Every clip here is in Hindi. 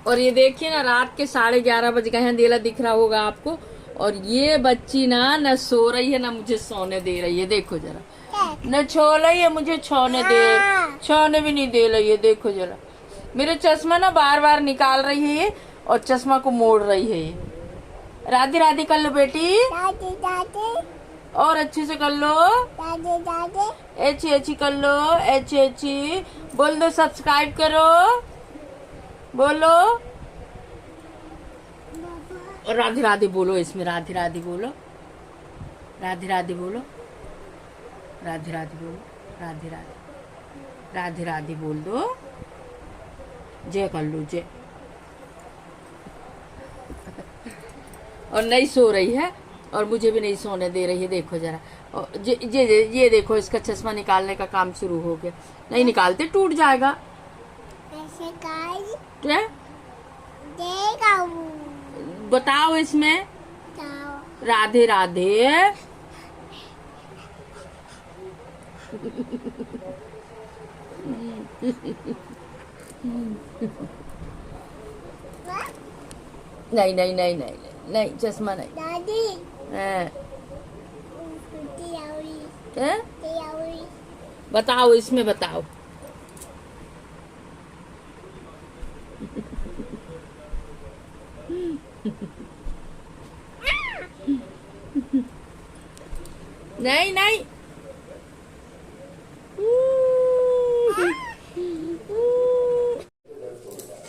और ये देखिए ना, रात के 11:30 बज गए हैं, अंधेरा दिख रहा होगा आपको। और ये बच्ची ना न सो रही है ना मुझे सोने दे रही है, देखो जरा। न छो रही है मुझे छोने दे, छोने भी नहीं दे रही है, देखो जरा। मेरे चश्मा ना बार बार निकाल रही है ये, और चश्मा को मोड़ रही है ये। राधे राधे कर लो बेटी, दादी दादी और अच्छे से कर लो। दादी दादी एची एची कर लो, एची एची बोल दो, सब्सक्राइब करो, बोलो। और राधे राधे बोलो, इसमें राधे राधे बोलो, राधे राधे बोलो, राधे राधे बोलो, राधे राधे, राधे राधे बोल दो, जय कर लो, जय। और नहीं सो रही है, और मुझे भी नहीं सोने दे रही है, देखो जरा। और ये देखो, इसका चश्मा निकालने का काम शुरू हो गया। नहीं निकालते टूट जाएगा। ऐसे गाइस क्या देगा बताओ इसमें? वो राधे राधे। नहीं नहीं नहीं नहीं नहीं, चश्मा नहीं। दादी हैं? तियारी हैं? तियारी बताओ इसमें, बताओ। नहीं नहीं।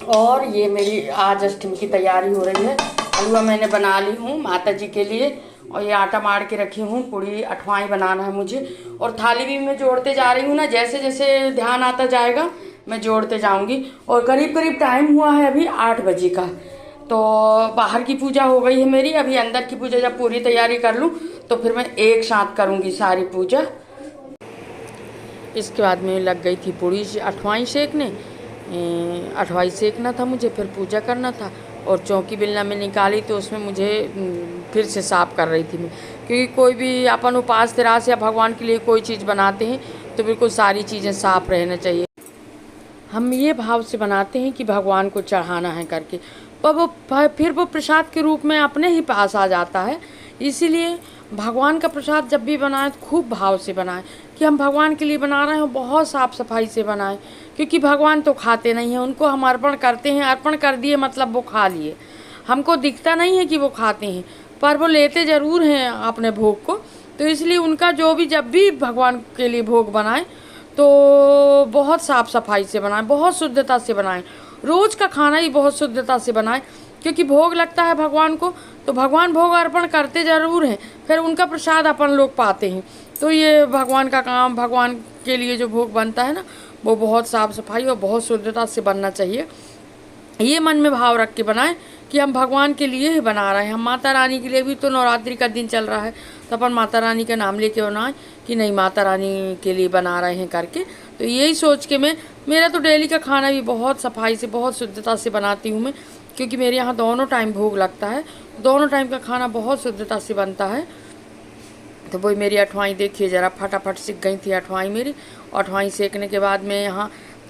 और ये मेरी आज अष्टमी की तैयारी हो रही है। हलवा मैंने बना ली हूँ माता जी के लिए, और ये आटा मार के रखी हूँ, पूड़ी अठवाई बनाना है मुझे। और थाली भी मैं जोड़ते जा रही हूँ ना, जैसे जैसे ध्यान आता जाएगा मैं जोड़ते जाऊंगी। और करीब करीब टाइम हुआ है अभी 8 बजे का। तो बाहर की पूजा हो गई है मेरी, अभी अंदर की पूजा जब पूरी तैयारी कर लूँ तो फिर मैं एक साथ करूँगी सारी पूजा। इसके बाद में लग गई थी पूड़ी अठवाई सेकने, अठवाई सेकना था मुझे, फिर पूजा करना था। और चौकी बेलना में निकाली तो उसमें मुझे फिर से साफ कर रही थी मैं, क्योंकि कोई भी अपन उपास तिरास या भगवान के लिए कोई चीज़ बनाते हैं तो बिल्कुल सारी चीज़ें साफ रहना चाहिए। हम ये भाव से बनाते हैं कि भगवान को चढ़ाना है करके, पर फिर वो प्रसाद के रूप में अपने ही पास आ जाता है। इसीलिए भगवान का प्रसाद जब भी बनाएं तो खूब भाव से बनाएं कि हम भगवान के लिए बना रहे हैं, बहुत साफ सफाई से बनाएं। क्योंकि भगवान तो खाते नहीं हैं, उनको हम अर्पण करते हैं, अर्पण कर दिए मतलब वो खा लिए। हमको दिखता नहीं है कि वो खाते हैं, पर वो लेते ज़रूर हैं अपने भोग को। तो इसलिए उनका जो भी जब भी भगवान के लिए भोग बनाएं तो बहुत साफ सफाई से बनाएं, बहुत शुद्धता से बनाएं। रोज़ का खाना ही बहुत शुद्धता से बनाएं, क्योंकि भोग लगता है भगवान को, तो भगवान भोग अर्पण करते ज़रूर हैं, फिर उनका प्रसाद अपन लोग पाते हैं। तो ये भगवान का काम, भगवान के लिए जो भोग बनता है ना, वो बहुत साफ सफाई और बहुत शुद्धता से बनना चाहिए। ये मन में भाव रख के बनाएं कि हम भगवान के लिए ही बना रहे हैं, हम माता रानी के लिए। भी तो नवरात्रि का दिन चल रहा है, तो अपन माता रानी का नाम लेके बनाएं कि नहीं माता रानी के लिए बना रहे हैं करके। तो यही सोच के मेरा तो डेली का खाना भी बहुत सफाई से, बहुत शुद्धता से बनाती हूँ मैं, क्योंकि मेरे यहाँ दोनों टाइम भोग लगता है, दोनों टाइम का खाना बहुत शुद्धता से बनता है। तो वही मेरी अठवाई देखिए जरा, फटाफट सीख गई थी अठवाई मेरी। अठवाई सेकने के बाद मैं यहाँ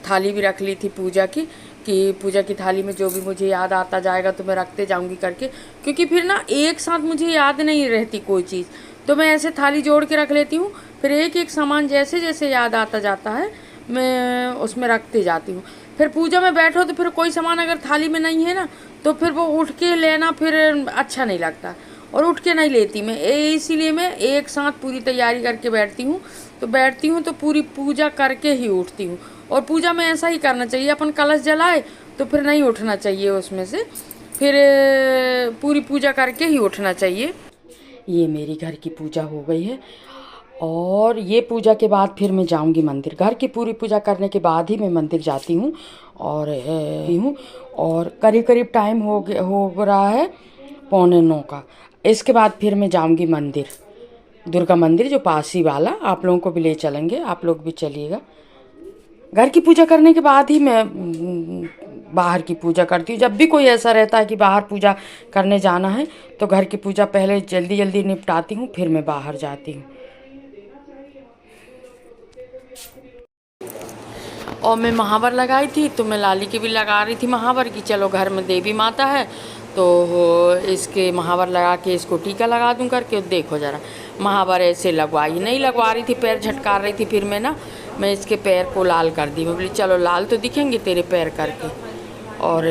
थाली भी रख ली थी पूजा की, कि पूजा की थाली में जो भी मुझे याद आता जाएगा तो मैं रखते जाऊंगी करके। क्योंकि फिर ना एक साथ मुझे याद नहीं रहती कोई चीज़, तो मैं ऐसे थाली जोड़ के रख लेती हूँ, फिर एक एक सामान जैसे जैसे याद आता जाता है मैं उसमें रखते जाती हूँ। फिर पूजा में बैठो तो फिर कोई सामान अगर थाली में नहीं है ना, तो फिर वो उठ के लेना फिर अच्छा नहीं लगता, और उठ के नहीं लेती मैं। इसीलिए मैं एक साथ पूरी तैयारी करके बैठती हूँ। तो बैठती हूँ तो पूरी पूजा करके ही उठती हूँ। और पूजा में ऐसा ही करना चाहिए, अपन कलश जलाए तो फिर नहीं उठना चाहिए उसमें से, फिर पूरी पूजा करके ही उठना चाहिए। ये मेरी घर की पूजा हो गई है, और ये पूजा के बाद फिर मैं जाऊंगी मंदिर। घर की पूरी पूजा करने के बाद ही मैं मंदिर जाती हूँ। और करीब करीब टाइम हो रहा है 8:45 का। इसके बाद फिर मैं जाऊंगी मंदिर, दुर्गा मंदिर जो पासी वाला। आप लोगों को भी ले चलेंगे, आप लोग भी चलिएगा। घर की पूजा करने के बाद ही मैं बाहर की पूजा करती हूँ। जब भी कोई ऐसा रहता है कि बाहर पूजा करने जाना है, तो घर की पूजा पहले जल्दी जल्दी निपटाती हूँ, फिर मैं बाहर जाती हूँ। और मैं महावर लगाई थी, तो मैं लाली के भी लगा रही थी महावर की, चलो घर में देवी माता है तो इसके महावर लगा के इसको टीका लगा दूं करके। देखो ज़रा महावर ऐसे लगवाई, नहीं लगवा रही थी, पैर झटका रही थी, फिर मैं इसके पैर को लाल कर दी। मैं बोली चलो लाल तो दिखेंगे तेरे पैर करके, और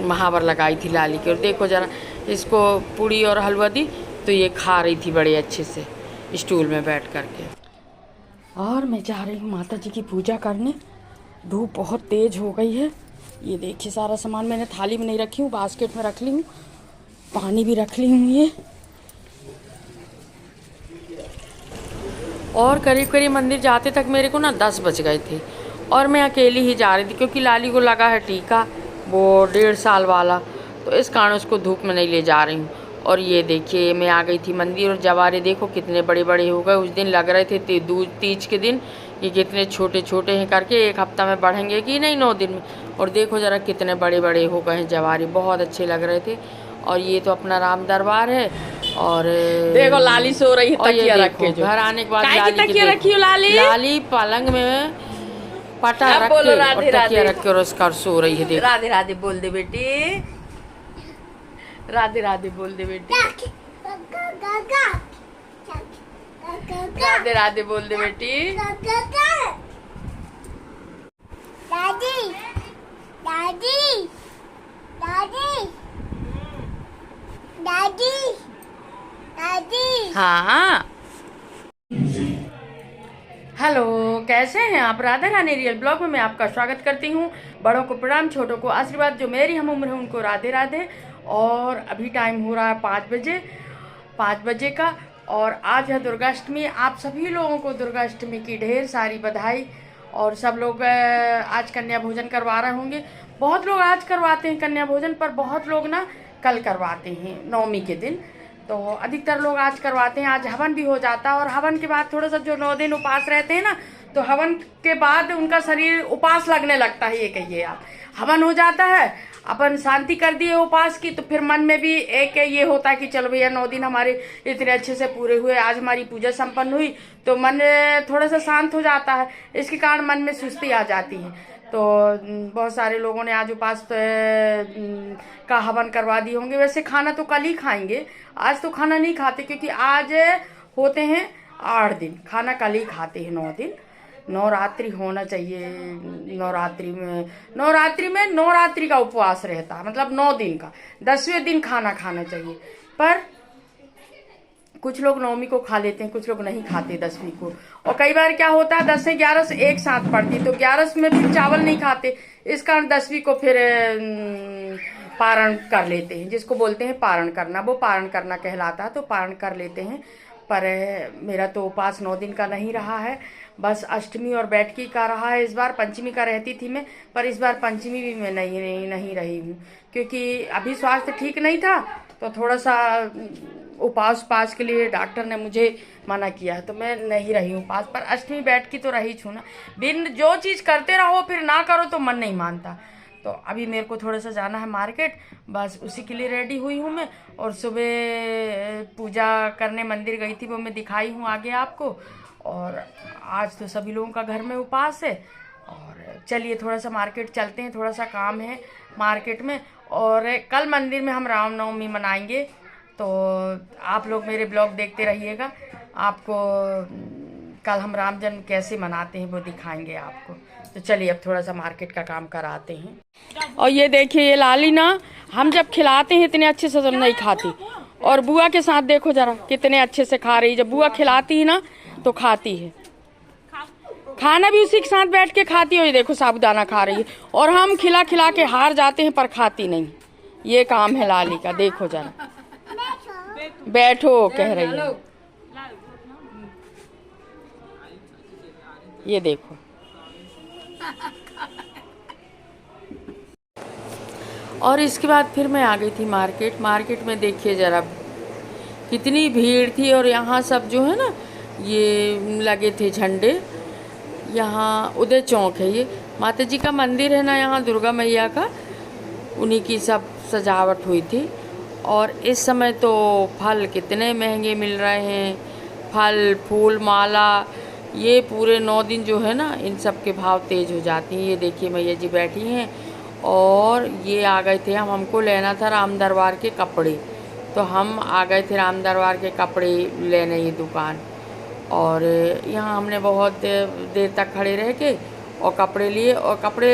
महावर लगाई थी लाली की। और देखो ज़रा इसको पूड़ी और हलवा दी तो ये खा रही थी बड़े अच्छे से स्टूल में बैठ करके। और मैं जा रही हूँ माता जी की पूजा करने। धूप बहुत तेज़ हो गई है। ये देखिए सारा सामान मैंने थाली में नहीं रखी हूँ, बास्केट में रख ली हूँ, पानी भी रख ली हूँ ये। और करीब करीब मंदिर जाते तक मेरे को ना 10 बज गए थे, और मैं अकेली ही जा रही थी क्योंकि लाली को लगा है टीका, वो 1.5 साल वाला, तो इस कारण उसको धूप में नहीं ले जा रही हूँ। और ये देखिए मैं आ गई थी मंदिर, और जवारे देखो कितने बड़े बड़े हो गए। उस दिन लग रहे थे तीज के दिन ये कितने छोटे छोटे हैं करके, 1 हफ्ता में बढ़ेंगे कि नहीं 9 दिन में। और देखो ज़रा कितने बड़े बड़े हो गए हैं जवारे, बहुत अच्छे लग रहे थे। और ये तो अपना राम दरबार है। और देखो लाली सो रही है तकिया रख के। घर आने के बाद तकिया रखी हो लाली पलंग में पटा रख के और तकिया रख के और उसका सो रही है। देखो राधे राधे बोल दे बेटी, राधे राधे बोल दे बेटी, राधे राधे बोल दे बेटी। दादी दादी दादी दादी दादी। हाँ हेलो, कैसे हैं आप? राधा रानी रियल ब्लॉग में मैं आपका स्वागत करती हूँ। बड़ों को प्रणाम, छोटों को आशीर्वाद। जो मेरी हम उम्र है उनको राधे राधे। और अभी टाइम हो रहा है 5 बजे का, और आज है दुर्गाष्टमी। आप सभी लोगों को दुर्गाष्टमी की ढेर सारी बधाई। और सब लोग आज कन्या भोजन करवा रहे होंगे। बहुत लोग आज करवाते हैं कन्या भोजन, पर बहुत लोग ना कल करवाते हैं नवमी के दिन, तो अधिकतर लोग आज करवाते हैं। आज हवन भी हो जाता है, और हवन के बाद थोड़ा सा जो 9 दिन उपास रहते हैं ना, तो हवन के बाद उनका शरीर उपास लगने लगता है। ये कहिए आप, हवन हो जाता है, अपन शांति कर दिए उपास की, तो फिर मन में भी एक ये होता है कि चलो भैया 9 दिन हमारे इतने अच्छे से पूरे हुए, आज हमारी पूजा संपन्न हुई, तो मन थोड़ा सा शांत हो जाता है। इसके कारण मन में सुस्ती आ जाती है। तो बहुत सारे लोगों ने आज उपास का हवन करवा दिए होंगे। वैसे खाना तो कल ही खाएंगे, आज तो खाना नहीं खाते, क्योंकि आज होते हैं 8 दिन, खाना कल ही खाते हैं 9 दिन। नवरात्रि होना चाहिए। नवरात्रि में नवरात्रि का उपवास रहता है, मतलब 9 दिन का। 10वें दिन खाना खाना चाहिए, पर कुछ लोग नवमी को खा लेते हैं, कुछ लोग नहीं खाते 10वीं को। और कई बार क्या होता है 10 से 11 एक साथ पड़ती, तो 11 में फिर चावल नहीं खाते, इस कारण 10वीं को फिर पारण कर लेते हैं, जिसको बोलते हैं पारण करना। वो पारण करना कहलाता है, तो पारण कर लेते हैं। पर मेरा तो उपास 9 दिन का नहीं रहा है, बस अष्टमी और बैठकी का रहा है। इस बार पंचमी का रहती थी मैं, पर इस बार पंचमी भी मैं नहीं रही हूँ, क्योंकि अभी स्वास्थ्य ठीक नहीं था, तो थोड़ा सा उपास के लिए डॉक्टर ने मुझे मना किया है, तो मैं नहीं रही हूँ उपास। पर अष्टमी बैठकी तो रही छू ना। बिन जो चीज़ करते रहो फिर ना करो तो मन नहीं मानता। तो अभी मेरे को थोड़ा सा जाना है मार्केट, बस उसी के लिए रेडी हुई हूँ मैं। और सुबह पूजा करने मंदिर गई थी, वो मैं दिखाई हूँ आगे आपको। और आज तो सभी लोगों का घर में उपास है। और चलिए थोड़ा सा मार्केट चलते हैं, थोड़ा सा काम है मार्केट में। और कल मंदिर में हम रामनवमी मनाएंगे, तो आप लोग मेरे ब्लॉग देखते रहिएगा। आपको कल हम राम जन्म कैसे मनाते हैं वो दिखाएंगे आपको। तो चलिए अब थोड़ा सा मार्केट का काम कराते हैं। और ये देखिए ये लाली ना, हम जब खिलाते हैं इतने अच्छे से तो नहीं खाती, और बुआ के साथ देखो जरा कितने अच्छे से खा रही है। जब बुआ खिलाती है ना तो खाती है, खाना भी उसी के साथ बैठ के खाती है। ये देखो साबुदाना खा रही है, और हम खिला खिला के हार जाते हैं पर खाती नहीं। ये काम है लाली का। देखो जरा, बैठो कह रही है। ये देखो, और इसके बाद फिर मैं आ गई थी मार्केट में देखिए जरा कितनी भीड़ थी। और यहाँ सब जो है ना ये लगे थे झंडे। यहाँ उदय चौक है, ये माता जी का मंदिर है ना, यहाँ दुर्गा मैया का, उन्हीं की सब सजावट हुई थी। और इस समय तो फल कितने महंगे मिल रहे हैं, फल फूल माला ये पूरे 9 दिन जो है ना, इन सब के भाव तेज़ हो जाती हैं। ये देखिए मैया जी बैठी हैं और ये आ गए थे, हमको लेना था राम दरबार के कपड़े, तो हम आ गए थे राम दरबार के कपड़े लेने ये दुकान। और यहाँ हमने बहुत देर तक खड़े रह के और कपड़े लिए, और कपड़े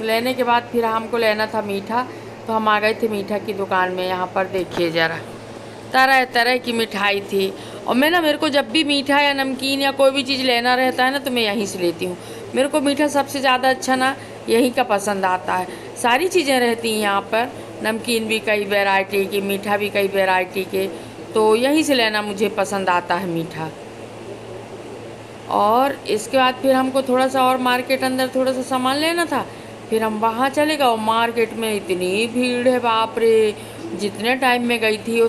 लेने के बाद फिर हमको लेना था मीठा, तो हम आ गए थे मीठा की दुकान में। यहाँ पर देखिए ज़रा, तरह तरह की मिठाई थी। और मैं ना, मेरे को जब भी मीठा या नमकीन या कोई भी चीज़ लेना रहता है ना, तो मैं यहीं से लेती हूँ। मेरे को मीठा सबसे ज़्यादा अच्छा ना यहीं का पसंद आता है। सारी चीज़ें रहती हैं यहाँ पर, नमकीन भी कई वैरायटी की, मीठा भी कई वैरायटी के, तो यहीं से लेना मुझे पसंद आता है मीठा। और इसके बाद फिर हमको थोड़ा सा और मार्केट अंदर थोड़ा सा सामान लेना था, फिर हम वहाँ चले गए। और मार्केट में इतनी भीड़ है, बाप रे! जितने टाइम में गई थी